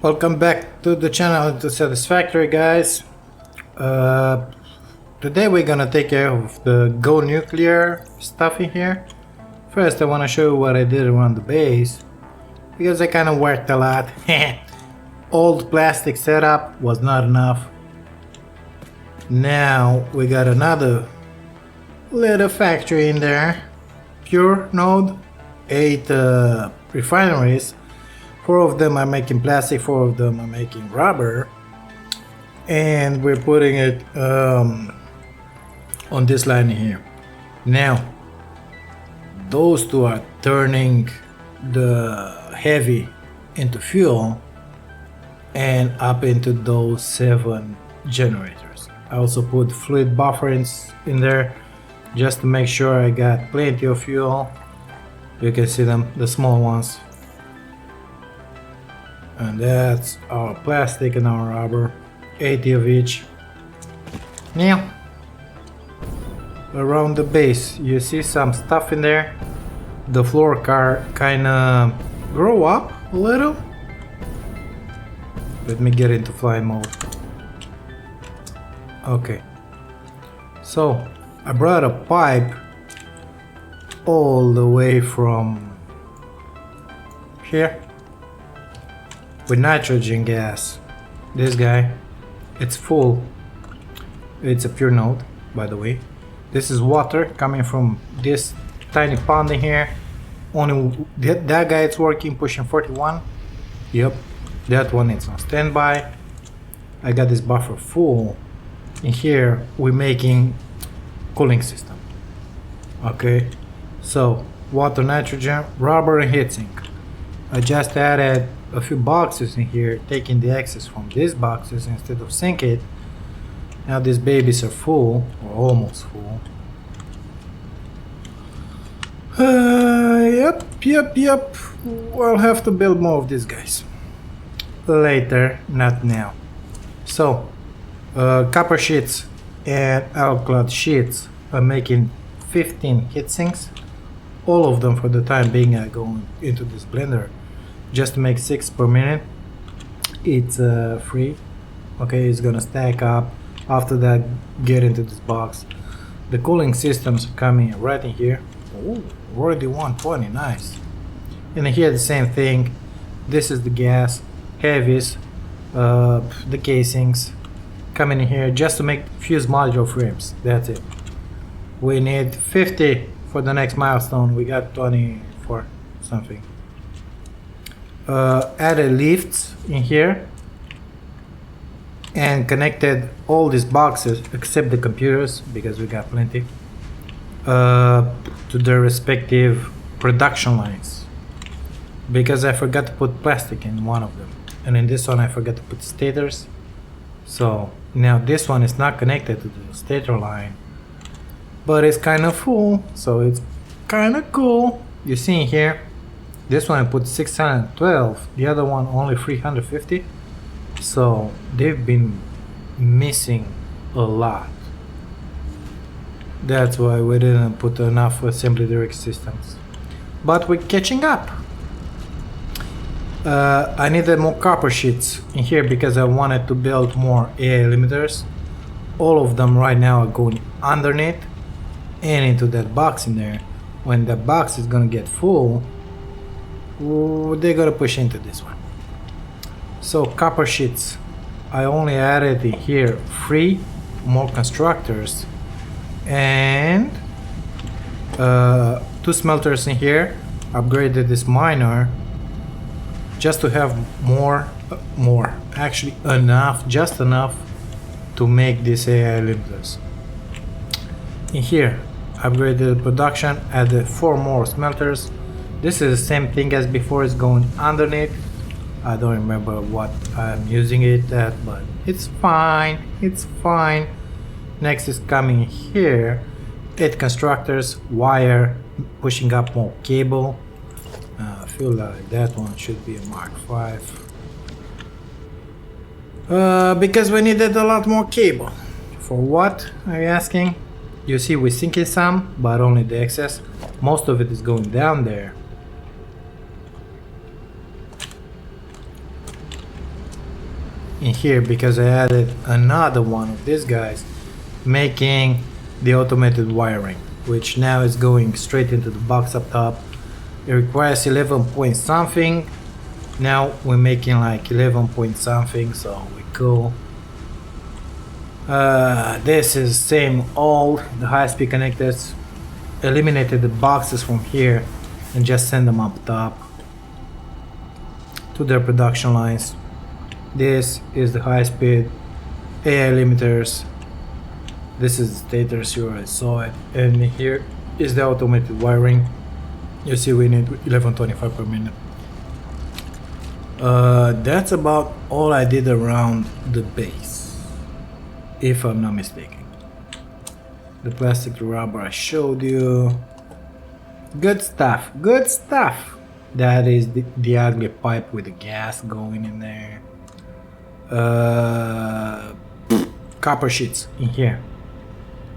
Welcome back to the channel, to Satisfactory, guys. Today we're gonna take care of the go nuclear stuff in here. First I want to show you what I did around the base, because I kind of worked a lot. Old plastic setup was not enough. Now we got another little factory in there. Pure node, 8 refineries. 4 of them are making plastic, 4 of them are making rubber, and we're putting it on this line here. Now those 2 are turning the heavy into fuel and up into those 7 generators. I also put fluid bufferings in there just to make sure I got plenty of fuel. You can see them, the small ones. And that's our plastic and our rubber, 80 of each. Now, around the base, you see some stuff in there. The floor car kinda grow up a little. Let me get into flying mode. Okay. So, I brought a pipe all the way from here with nitrogen gas. This guy, it's full. It's a pure node, by the way. This is water coming from this tiny pond in here. Only that guy it's working, pushing 41. Yep, that one is on standby. I got this buffer full. In here we're making cooling system. Okay, so water, nitrogen, rubber, and heatsink. I just added a few boxes in here, taking the excess from these boxes instead of sink it. Now these babies are full, or almost full. Yep. I'll have to build more of these guys later, not now. So, copper sheets and alclad sheets are making 15 heat sinks. All of them for the time being are going into this blender just to make 6 per minute. It's free. Okay, it's gonna stack up. After that, get into this box. The cooling systems are coming right in here. Ooh, already 120, nice. And here the same thing. This is the gas, heavies, the casings coming in here just to make fuse module frames. That's it. We need 50 for the next milestone. We got 24 something. Added lifts in here and connected all these boxes except the computers, because we got plenty, to their respective production lines, because I forgot to put plastic in one of them, and in this one I forgot to put stators. So now this one is not connected to the stator line, but it's kind of full, so it's kind of cool. You see in here, this one I put 612, the other one only 350. So they've been missing a lot. That's why we didn't put enough assembly direct systems. But we're catching up. I needed more copper sheets in here because I wanted to build more AI limiters. All of them right now are going underneath and into that box in there. When the box is gonna get full, they're gonna push into this one. So copper sheets, I only added in here 3 more constructors and 2 smelters in here. Upgraded this miner just to have more, actually enough, just enough to make these AI limiters. In here, upgraded production, added 4 more smelters. This is the same thing as before, it's going underneath. I don't remember what I'm using it at, but it's fine, it's fine. Next is coming here, 8 constructors, wire, pushing up more cable. I feel like that one should be a Mark 5. Because we needed a lot more cable. For what, are you asking? You see we're sinking some, but only the excess. Most of it is going down there. in here because I added another one of these guys, making the automated wiring, which now is going straight into the box up top. It requires 11 point something. Now we're making like 11 point something, so we cool. This is same old, the high-speed connectors. Eliminated the boxes from here and just send them up top to their production lines. This is the high-speed AI limiters. This is the stators, you already saw it. And here is the automated wiring. You see we need 1125 per minute. That's about all I did around the base, if I'm not mistaken. The plastic rubber I showed you. Good stuff, good stuff. That is the ugly pipe with the gas going in there. Copper sheets in here.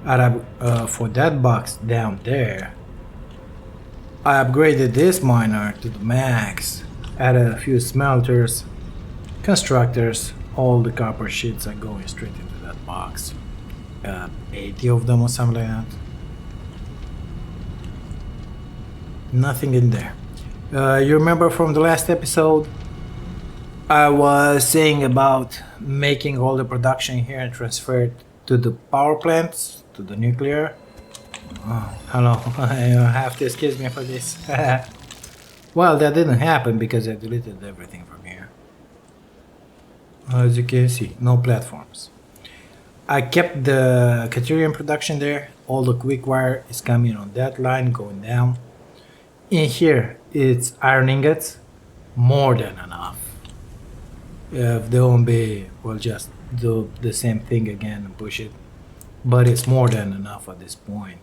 For that box down there, I upgraded this miner to the max. Added a few smelters, constructors. All the copper sheets are going straight into that box. 80 of them or something like that. Nothing in there. You remember from the last episode I was saying about making all the production here and transfer it to the power plants, to the nuclear. Oh, hello. You have to excuse me for this. Well, that didn't happen because I deleted everything from here. As you can see, no platforms. I kept the Caterium production there. All the quick wire is coming on that line, going down. In here, it's iron ingots, more than enough. If they won't be, we'll just do the same thing again and push it. But it's more than enough at this point.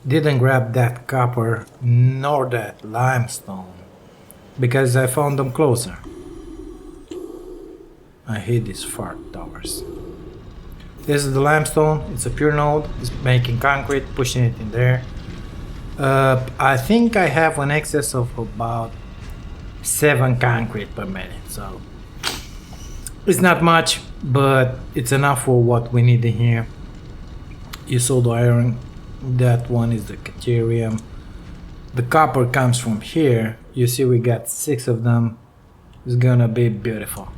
Didn't grab that copper nor that limestone because I found them closer. I hate these fart towers. This is the limestone. It's a pure node. It's making concrete, pushing it in there. I think I have an excess of about 7 concrete per minute, so it's not much, but it's enough for what we need in here. You saw the iron. That one is the Caterium. The copper comes from here. You see we got 6 of them. It's gonna be beautiful.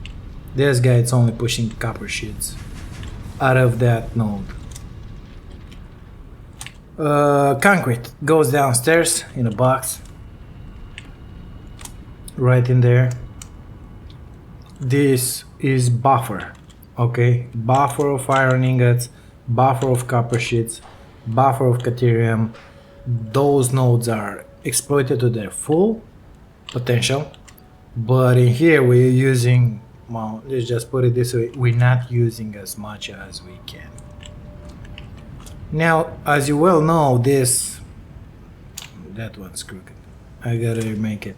This guy is only pushing copper sheets out of that node. Concrete goes downstairs in a box. Right in there. This is buffer. Okay, buffer of iron ingots, buffer of copper sheets, buffer of Caterium. Those nodes are exploited to their full potential, but in here we're using, well, let's just put it this way, we're not using as much as we can. Now, as you well know, that one's crooked. I gotta remake it.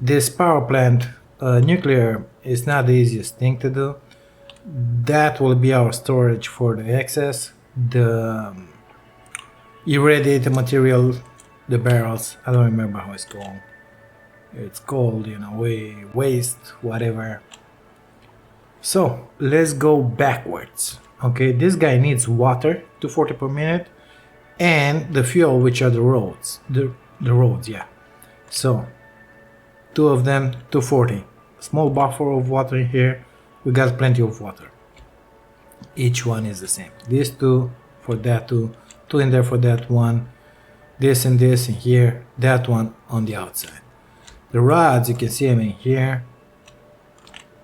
This power plant, nuclear, is not the easiest thing to do. That will be our storage for the excess. The irradiated material, the barrels, I don't remember how it's called. It's called, you know, waste, whatever. So let's go backwards. Okay, this guy needs water, 240 per minute, and the fuel, which are the roads. The roads, yeah. So 2 of them, 240. Small buffer of water in here. We got plenty of water. Each one is the same. These 2 for that 2, 2 in there for that one. This and this in here. That one on the outside. The rods, you can see them in here.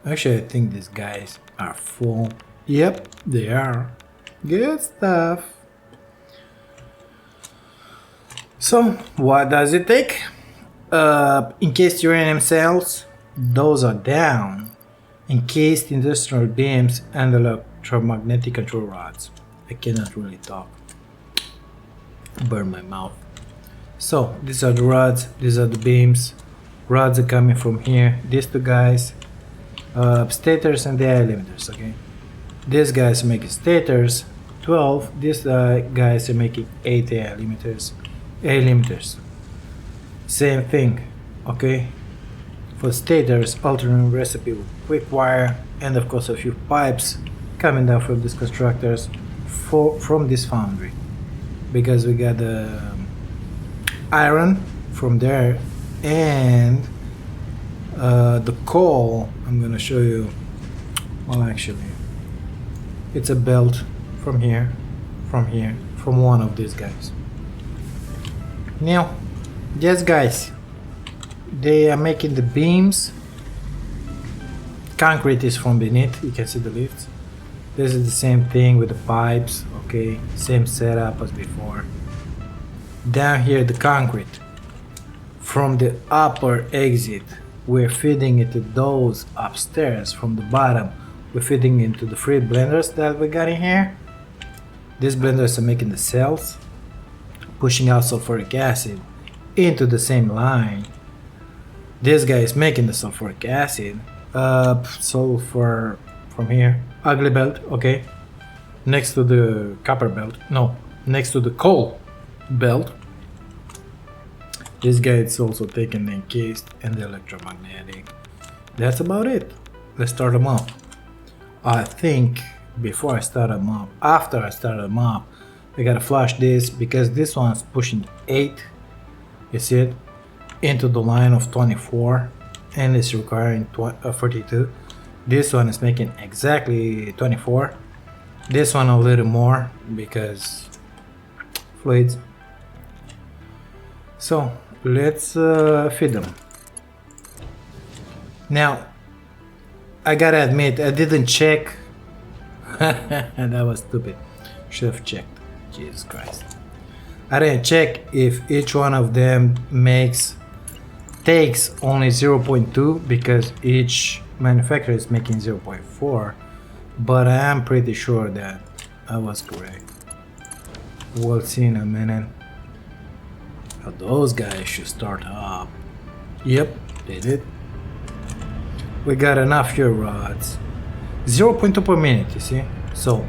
Actually, I think these guys are full. Yep, they are. Good stuff. So, what does it take? Encased uranium cells, those are down. Encased industrial beams and electromagnetic control rods. I cannot really talk. Burn my mouth. So, these are the rods, these are the beams. Rods are coming from here. These 2 guys, stators and the AI limiters, okay? These guys are making stators, 12. These guys are making 8 AI limiters. AI limiters. Same thing, okay? for stators, alternate recipe with quick wire, and of course a few pipes coming down from these constructors from this foundry, because we got the iron from there and the coal. I'm gonna show you. Well, actually, it's a belt from here, from one of these guys. Now, these guys, they are making the beams. Concrete is from beneath. You can see the lifts. This is the same thing with the pipes. Okay, same setup as before. Down here, the concrete from the upper exit, we're feeding it to those upstairs. From the bottom, we're feeding into the 3 blenders that we got in here. These blenders are making the cells, pushing out sulfuric acid into the same line. This guy is making the sulfuric acid. Sulfur from here, ugly belt, okay, next to the copper belt, no, next to the coal belt. This guy is also taking the encased and the electromagnetic. That's about it. Let's start them up. I think before I start them up, after I start them up, I gotta flush this because this one's pushing 8, you see it, into the line of 24 and it's requiring 42. This one is making exactly 24. This one a little more because fluids. So let's feed them. Now I gotta admit I didn't check. That was stupid. Should have checked. Jesus Christ. I didn't check if each one of them takes only 0.2 because each manufacturer is making 0.4, but I am pretty sure that I was correct. We'll see in a minute. But those guys should start up. Yep, they did. We got enough fuel rods. 0.2 per minute, you see? So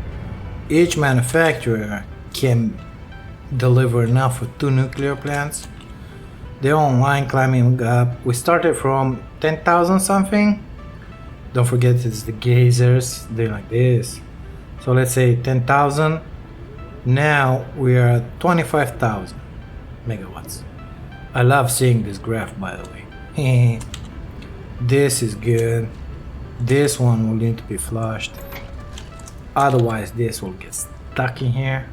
each manufacturer can deliver enough for 2 nuclear plants. They're online climbing up. We started from 10,000 something. Don't forget it's the geysers, they're like this. So let's say 10,000. Now we are at 25,000 megawatts. I love seeing this graph, by the way. This is good. This one will need to be flushed. Otherwise this will get stuck in here.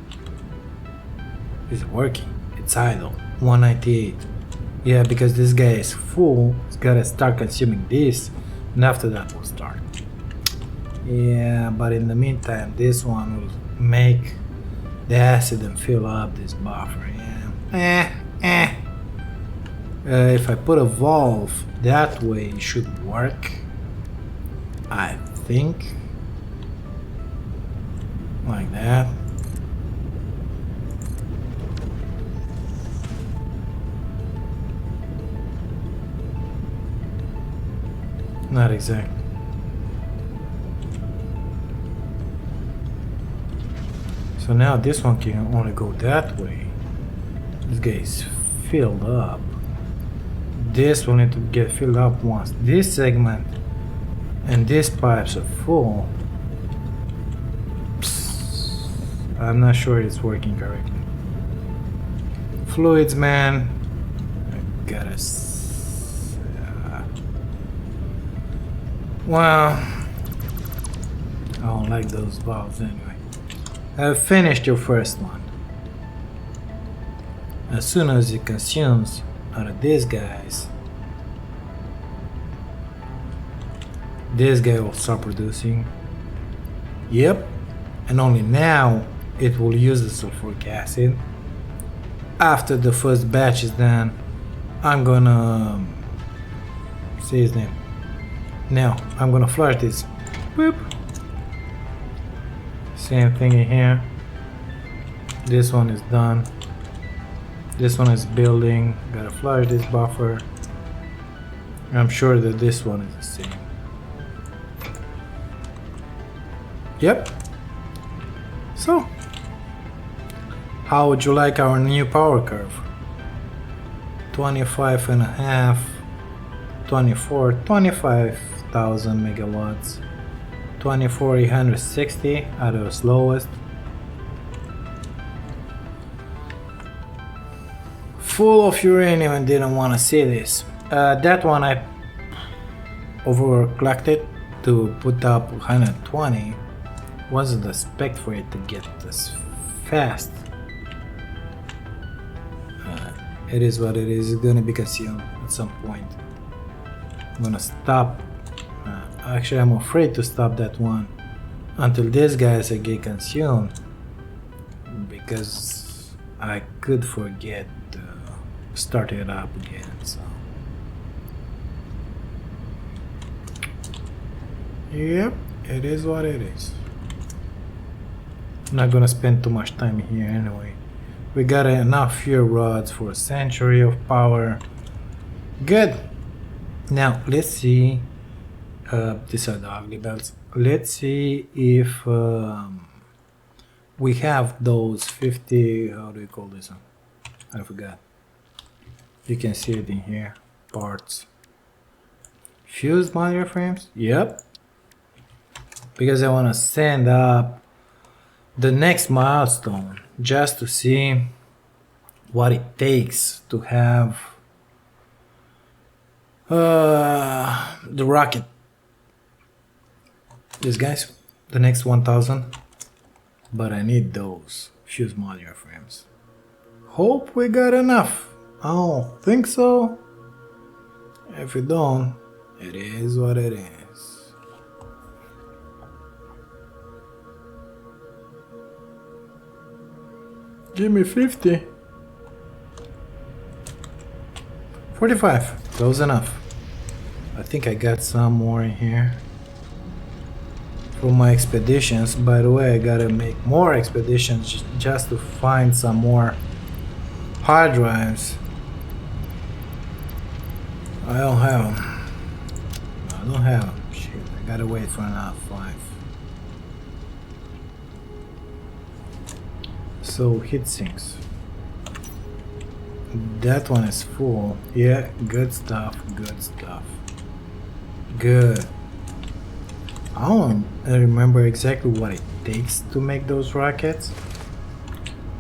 Is it working? It's idle. 198. Yeah, because this guy is full, it's gotta start consuming this, and after that we'll start. Yeah, but in the meantime, this one will make the acid and fill up this buffer. Yeah. If I put a valve that way, it should work. I think. Like that. Not exactly. So now this one can only go that way. This guy is filled up. This will need to get filled up once this segment and these pipes are full. Psst. I'm not sure it's working correctly. Fluids, man. I gotta. Well, I don't like those valves anyway. I've finished your first one. As soon as it consumes out of these guys, this guy will start producing. Yep, and only now it will use the sulfuric acid. After the first batch is done, I'm gonna say his name. Now I'm gonna flush this. Boop. Same thing in here. This one is done. This one is building. Gotta flush this buffer. I'm sure that this one is the same. Yep. So, how would you like our new power curve? 25.5 25,000 megawatts. 24,860 are the slowest. Full of uranium and didn't want to see this. That one I overclocked it to put up 120. Wasn't expect for it to get this fast. It is what it is. It's gonna be consumed at some point. I'm gonna stop. Actually, I'm afraid to stop that one until these guys get consumed, because I could forget to start it up again. So, yep, it is what it is. I'm not gonna spend too much time here anyway. We got enough fuel rods for a century of power. Good. Now let's see. These are the ugly belts. Let's see if we have those 50. How do you call this one? I forgot. You can see it in here. Parts. Fused modular frames. Yep. Because I want to send up the next milestone just to see what it takes to have the rocket. These guys, the next 1000, but I need those fused modular frames. Hope we got enough. I don't think so. If we don't, it is what it is. Give me 50. 45. Close enough. I think I got some more in here. For my expeditions. By the way, I gotta make more expeditions just to find some more hard drives. I don't have them. I don't have them. Shit, I gotta wait for another 5. So heat sinks. That one is full. Yeah, good stuff, good stuff. Good. I don't remember exactly what it takes to make those rockets.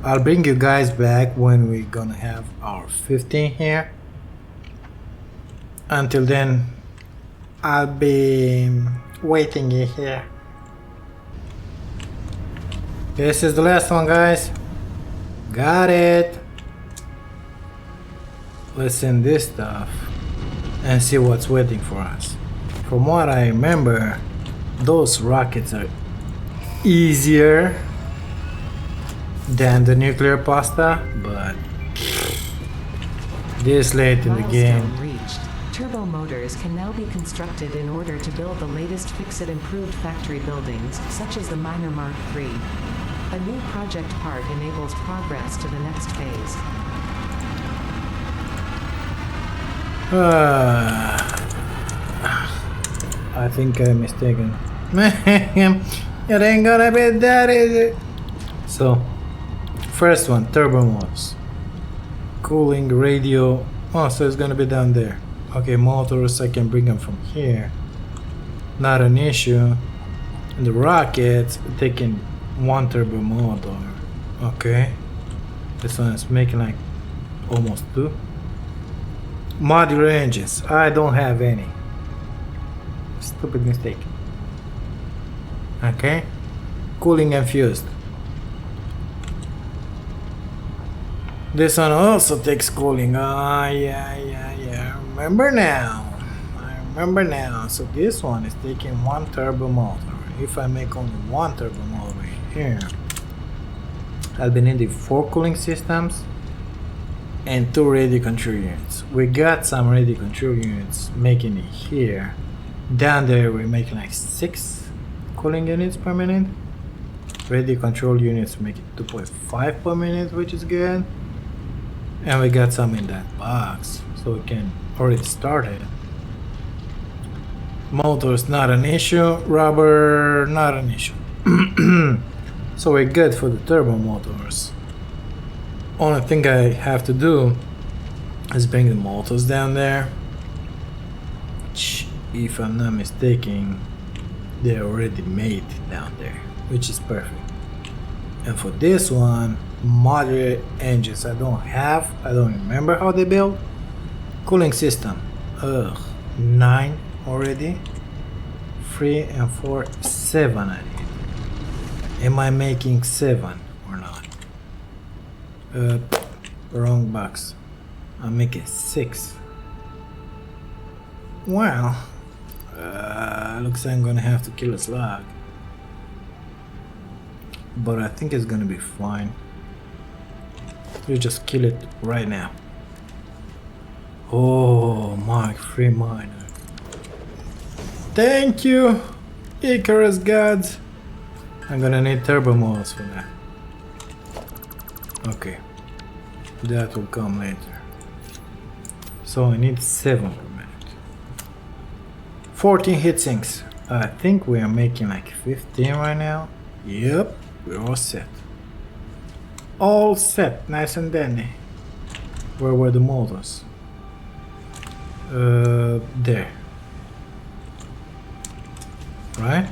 I'll bring you guys back when we're gonna have our 15 here. Until then, I'll be waiting in here. This is the last one, guys. Got it. Let's send this stuff and see what's waiting for us. From what I remember, those rockets are easier than the nuclear pasta, but this late in the game. Reached. Turbo motors can now be constructed in order to build the latest fix-it improved factory buildings, such as the Miner Mark III. A new project part enables progress to the next phase. I think I'm mistaken. It ain't gonna be that easy. So, first one, turbo motors. Cooling, radio. Oh, so it's gonna be down there. Okay, motors, I can bring them from here. Not an issue. And the rockets, taking one turbo motor. Okay. This one is making like almost 2. Modular engines. I don't have any. Stupid mistake. Okay. Cooling and fused. This one also takes cooling. Ah, yeah. Remember now. I remember now. So this one is taking one turbo motor. If I make only one turbo motor here, I'll be needing 4 cooling systems and 2 radio control units. We got some radio control units making it here. Down there we're making like 6 cooling units per minute. Radio control units make it 2.5 per minute, which is good. And we got some in that box, so we can already start it. Motors not an issue, rubber not an issue. So we're good for the turbo motors. Only thing I have to do is bring the motors down there if I'm not mistaken, they're already made down there, which is perfect. And for this one, modular engines I don't remember how they build. Cooling system, 9 already. 3 and 4, 7 I need. Am I making 7 or not? Wrong box. I'm making 6. Well, looks like I'm gonna have to kill a slug. But I think it's gonna be fine. You just kill it right now. Oh, Mark 3 miner. Thank you, Icarus gods. I'm gonna need turbo motors for that. Okay, that will come later. So I need 7 per minute. 14 heat sinks. I think we are making like 15 right now. Yep, we're all set. All set, nice and dandy. Where were the motors? There. Right?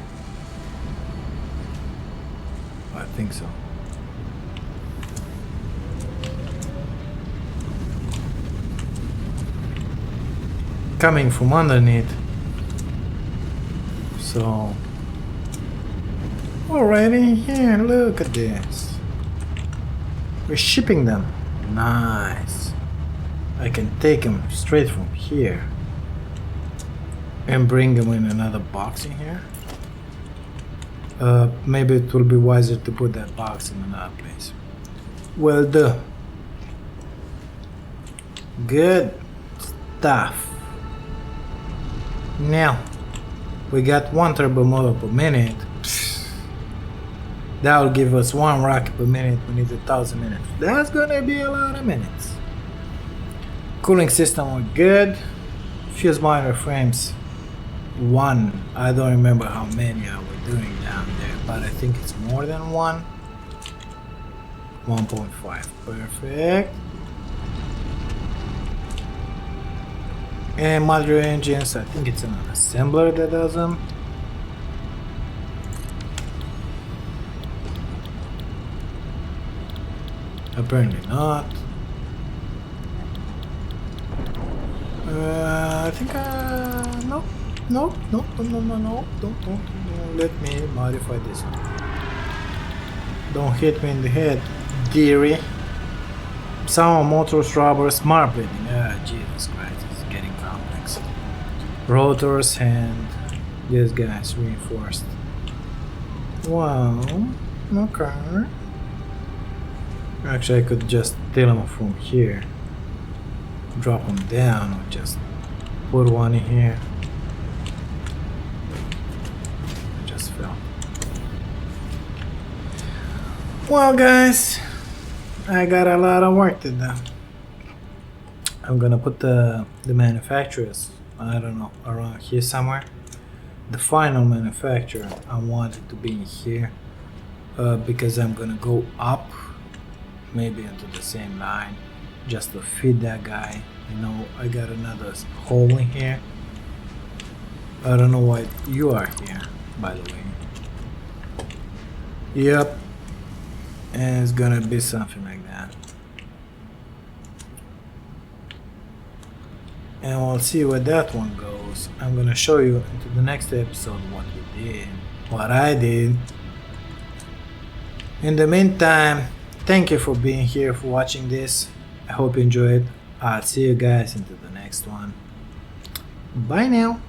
I think so. Coming from underneath. So alrighty, here, look at this. We're shipping them. Nice. I can take them straight from here and bring them in another box in here. Maybe it will be wiser to put that box in another place. Will do. Good stuff. Now we got 1 turbo motor per minute. That will give us 1 rocket per minute. We need 1,000 minutes. That's gonna be a lot of minutes. Cooling system was good. Fuse monitor frames, 1. I don't remember how many I was doing down there, but I think it's more than 1. 1.5, perfect. And modular engines, I think it's an assembler that does them. Apparently not. I think no, don't let me modify this one. Don't hit me in the head, dearie. Some motors, rubber, smart plating. Jesus Christ, it's getting complex. Rotors and this guy's reinforced. Wow, okay. Actually, I could just steal them from here. Drop them down or just put one in here. I just fell. Well guys, I got a lot of work to do. I'm gonna put the manufacturers, I don't know, around here somewhere. The final manufacturer, I want it to be in here because I'm gonna go up maybe into the same line just to feed that guy. You know, I got another hole in here. I don't know why you are here, by the way. Yep, and it's gonna be something like that. And we'll see where that one goes. I'm gonna show you into the next episode what we did, what I did. In the meantime, thank you for being here, for watching this. I hope you enjoyed. I'll see you guys into the next one. Bye now.